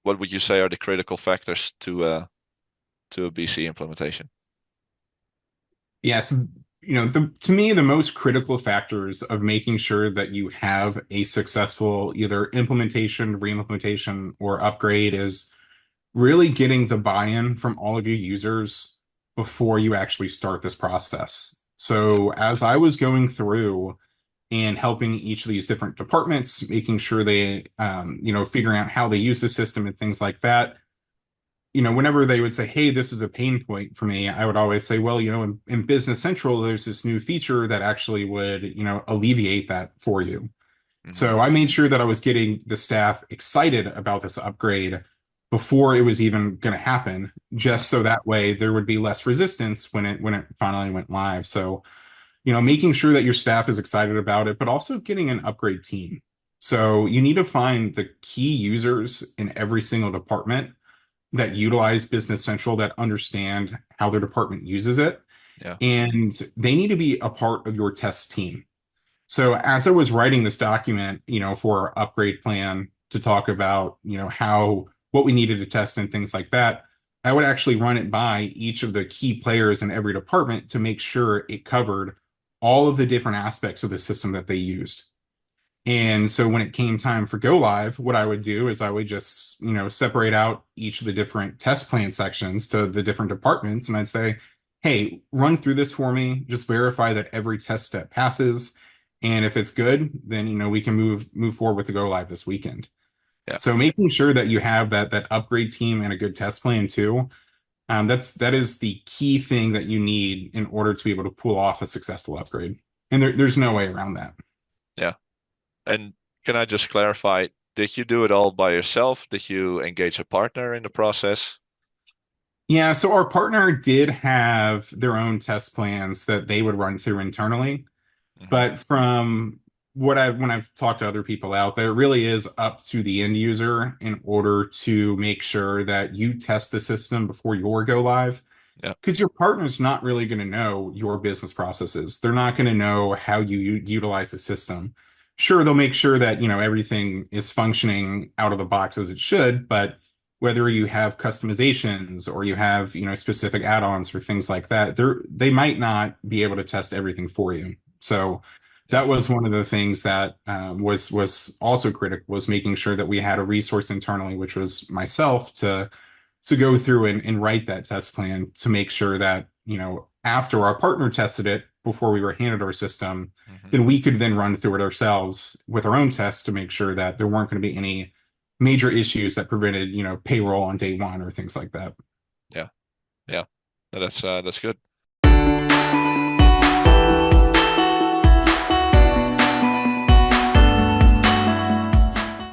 what would you say are the critical factors to a BC implementation? Yes, to me, the most critical factors of making sure that you have a successful either implementation, re-implementation, or upgrade is really getting the buy-in from all of your users before you actually start this process. Yeah. So as I was going through and helping each of these different departments, making sure they, figuring out how they use the system and things like that, whenever they would say, hey, this is a pain point for me, I would always say, well, in Business Central, there's this new feature that actually would, alleviate that for you. Hmm. So I made sure that I was getting the staff excited about this upgrade before it was even going to happen, Yeah. just so that way there would be less resistance when it finally went live. So, making sure that your staff is excited about it, but also getting an upgrade team. So you need to find the key users in every single department that utilize Business Central that understand how their department uses it, Yeah. and they need to be a part of your test team. So as I was writing this document, for our upgrade plan to talk about, how what we needed to test and things like that, I would actually run it by each of the key players in every department to make sure it covered all of the different aspects of the system that they used. And so when it came time for go live, what I would do is I would just, separate out each of the different test plan sections to the different departments. And I'd say, hey, run through this for me. Just verify that every test step passes. And if it's good, then, we can move forward with the go live this weekend. Yeah. So making sure that you have that upgrade team and a good test plan too. That is the key thing that you need in order to be able to pull off a successful upgrade. And there's no way around that. Yeah. And can I just clarify, did you do it all by yourself? Did you engage a partner in the process? Yeah, so our partner did have their own test plans that they would run through internally, Hmm. but from when I've talked to other people out there, it really is up to the end user in order to make sure that you test the system before your go live. Yeah. Because your partner's not really going to know your business processes. They're not going to know how you utilize the system. Sure, they'll make sure that, everything is functioning out of the box as it should, but whether you have customizations or you have, specific add-ons or things like that, they might not be able to test everything for you. So Yeah. that was one of the things that was also critical was making sure that we had a resource internally, which was myself, to go through and write that test plan to make sure that, after our partner tested it before we were handed our system, Hmm. then we could then run through it ourselves with our own tests to make sure that there weren't going to be any major issues that prevented, payroll on day one or things like that. Yeah. Yeah. No, that's good.